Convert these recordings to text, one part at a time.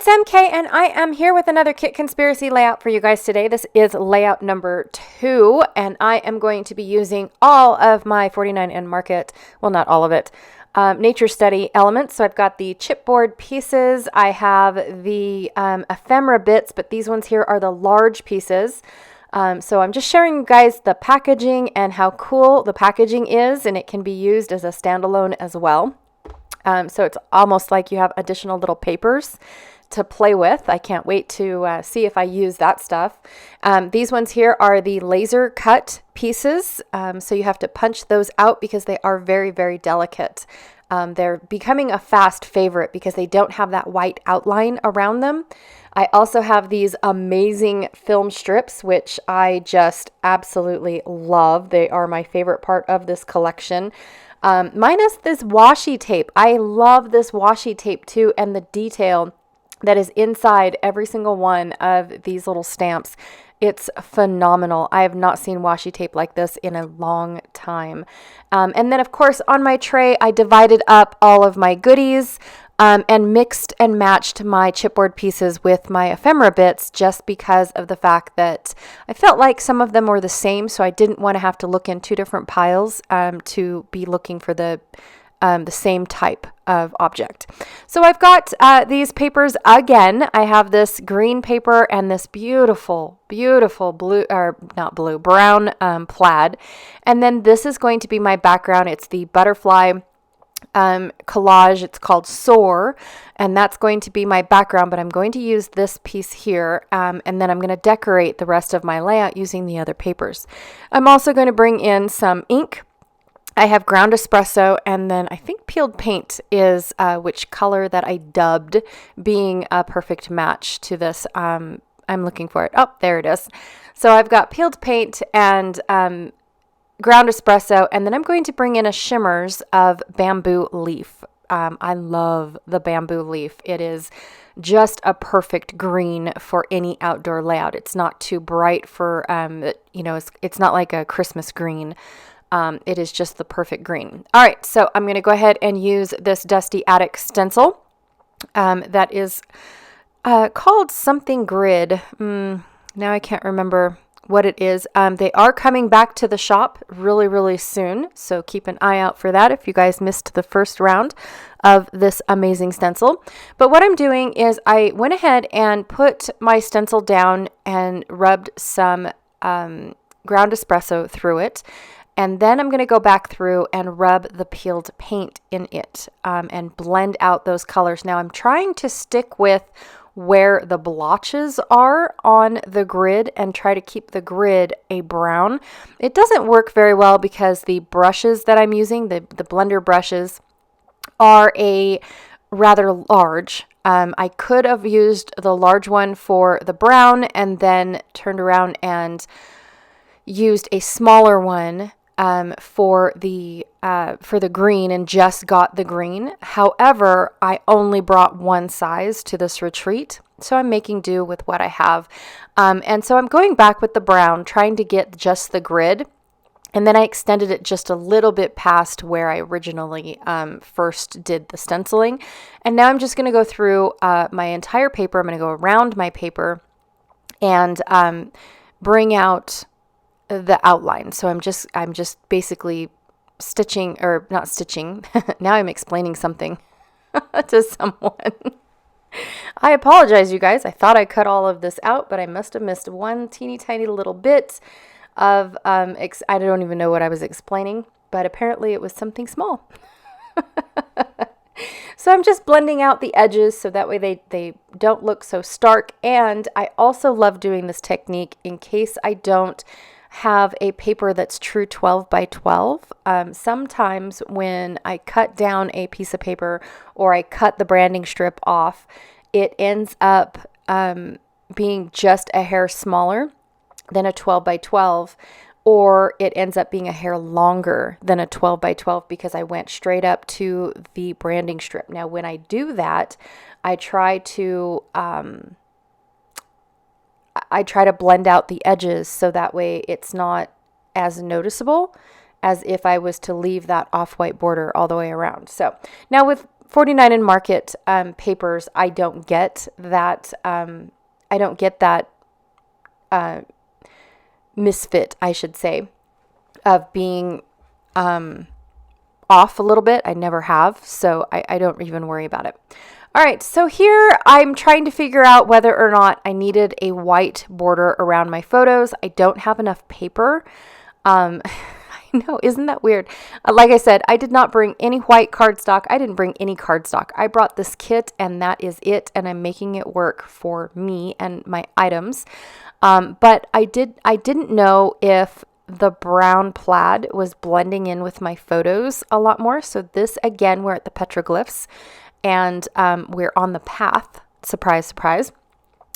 MK, and I am here with another Kit Conspiracy layout for you guys today. This is layout number 2, and I am going to be using all of my 49 Market, well, not all of it, Nature Study elements. So I've got the chipboard pieces, I have the ephemera bits, but these ones here are the large pieces. So I'm just showing you guys the packaging and how cool the packaging is, and it can be used as a standalone as well. So it's almost like you have additional little papers to play with. I can't wait to see if I use that stuff. These ones here are the laser cut pieces. So you have to punch those out because they are very, very delicate. They're becoming a fast favorite because they don't have that white outline around them. I also have these amazing film strips, which I just absolutely love. They are my favorite part of this collection. Minus this washi tape. I love this washi tape too, and the detail that is inside every single one of these little stamps. It's phenomenal. I have not seen washi tape like this in a long time. And then of course on my tray, I divided up all of my goodies and mixed and matched my chipboard pieces with my ephemera bits just because of the fact that I felt like some of them were the same, so I didn't want to have to look in two different piles to be looking for the same type of object. So I've got these papers again. I have this green paper and this beautiful, beautiful blue, or not blue, brown plaid. And then this is going to be my background. It's the butterfly collage. It's called Soar, and that's going to be my background, but I'm going to use this piece here, and then I'm going to decorate the rest of my layout using the other papers. I'm also going to bring in some ink. I have ground espresso, and then I think peeled paint is which color that I dubbed being a perfect match to this. I'm looking for it. Oh, there it is. So I've got peeled paint and ground espresso, and then I'm going to bring in a shimmers of bamboo leaf. I love the bamboo leaf. It is just a perfect green for any outdoor layout. It's not too bright for, it's not like a Christmas green. It is just the perfect green. All right, so I'm going to go ahead and use this Dusty Attic stencil that is called something grid. Now I can't remember what it is. They are coming back to the shop really, really soon, so keep an eye out for that if you guys missed the first round of this amazing stencil. But what I'm doing is I went ahead and put my stencil down and rubbed some ground espresso through it. And then I'm going to go back through and rub the peeled paint in it and blend out those colors. Now I'm trying to stick with where the blotches are on the grid and try to keep the grid a brown. It doesn't work very well because the brushes that I'm using, the blender brushes, are a rather large. I could have used the large one for the brown and then turned around and used a smaller one for the green and just got the green. However, I only brought one size to this retreat, so I'm making do with what I have. And so I'm going back with the brown, trying to get just the grid. And then I extended it just a little bit past where I originally first did the stenciling. And now I'm just going to go through my entire paper. I'm going to go around my paper and bring out the outline. So I'm just basically stitching, or not stitching. Now I'm explaining something to someone. I apologize, you guys. I thought I cut all of this out, but I must have missed one teeny tiny little bit of, I don't even know what I was explaining, but apparently it was something small. So I'm just blending out the edges so that way they don't look so stark. And I also love doing this technique in case I don't have a paper that's true 12 by 12. Sometimes when I cut down a piece of paper or I cut the branding strip off, it ends up being just a hair smaller than a 12 by 12, or it ends up being a hair longer than a 12 by 12 because I went straight up to the branding strip. Now, when I do that, I try to blend out the edges so that way it's not as noticeable as if I was to leave that off-white border all the way around. So now with 49 and Market papers, I don't get that. I don't get that misfit, I should say, of being off a little bit. I never have, so I don't even worry about it. All right, so here I'm trying to figure out whether or not I needed a white border around my photos. I don't have enough paper. I know, isn't that weird? Like I said, I did not bring any white cardstock. I didn't bring any cardstock. I brought this kit, and that is it, and I'm making it work for me and my items. But I didn't know if the brown plaid was blending in with my photos a lot more. So this, again, we're at the petroglyphs, and we're on the path. Surprise, surprise.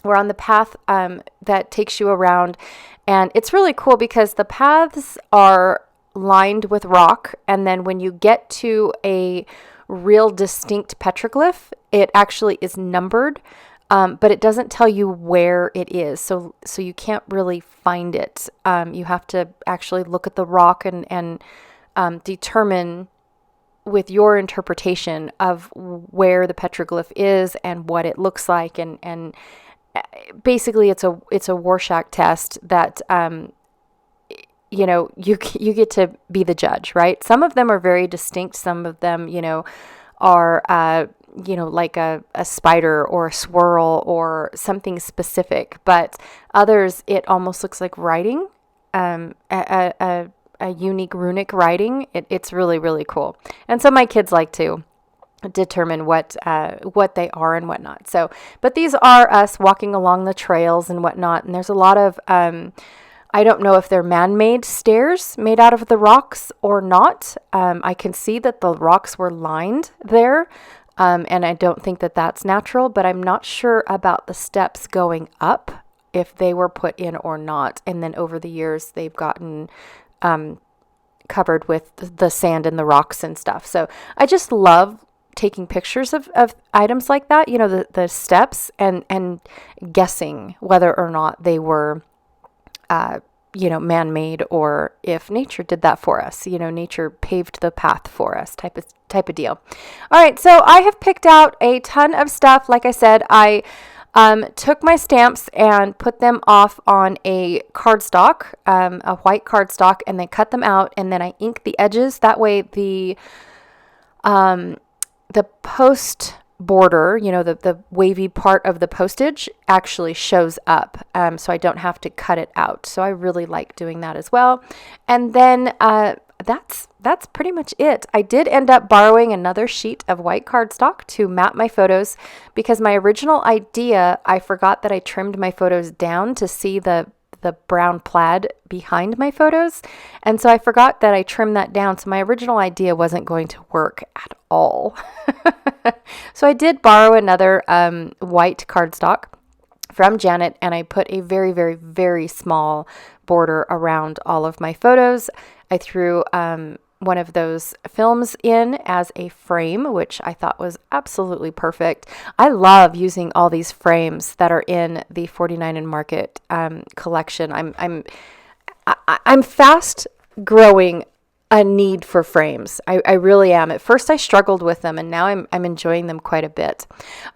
We're on the path that takes you around, and it's really cool because the paths are lined with rock, and then when you get to a real distinct petroglyph, it actually is numbered, but it doesn't tell you where it is, so you can't really find it. You have to actually look at the rock and determine with your interpretation of where the petroglyph is and what it looks like, and basically it's a Rorschach test that you get to be the judge, right? Some of them are very distinct. Some of them, are like a spider or a swirl or something specific. But others, it almost looks like writing, a unique runic writing. It's really, really cool. And so my kids like to determine what they are and whatnot. So, but these are us walking along the trails and whatnot. And there's a lot of I don't know if they're man-made stairs made out of the rocks or not. I can see that the rocks were lined there, and I don't think that that's natural, but I'm not sure about the steps going up, if they were put in or not. And then over the years, they've gotten covered with the sand and the rocks and stuff. So I just love taking pictures of items like that, the steps, and guessing whether or not they were man-made, or if nature did that for us, nature paved the path for us type of deal. All right. So I have picked out a ton of stuff. Like I said, I took my stamps and put them off on a cardstock, a white cardstock, and then cut them out. And then I ink the edges. That way the post border, the wavy part of the postage actually shows up, so I don't have to cut it out. So I really like doing that as well. And then that's pretty much it. I did end up borrowing another sheet of white cardstock to map my photos, because my original idea, I forgot that I trimmed my photos down to see the brown plaid behind my photos. And so I forgot that I trimmed that down. So my original idea wasn't going to work at all. So I did borrow another white cardstock from Janet, and I put a very, very, very small border around all of my photos. I threw one of those films in as a frame, which I thought was absolutely perfect. I love using all these frames that are in the 49 and Market collection. I'm fast growing a need for frames. I really am. At first I struggled with them, and now I'm enjoying them quite a bit.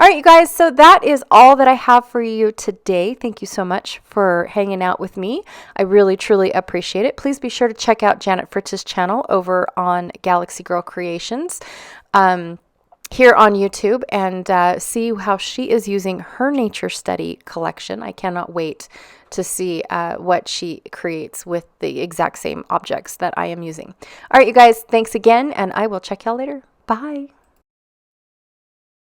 All right, you guys, so that is all that I have for you today. Thank you so much for hanging out with me. I really, truly appreciate it. Please be sure to check out Janet Fritz's channel over on Galaxy Girl Creations here on YouTube, and see how she is using her nature study collection. I cannot wait to see what she creates with the exact same objects that I am using. All right, you guys, thanks again, and I will check y'all later. Bye.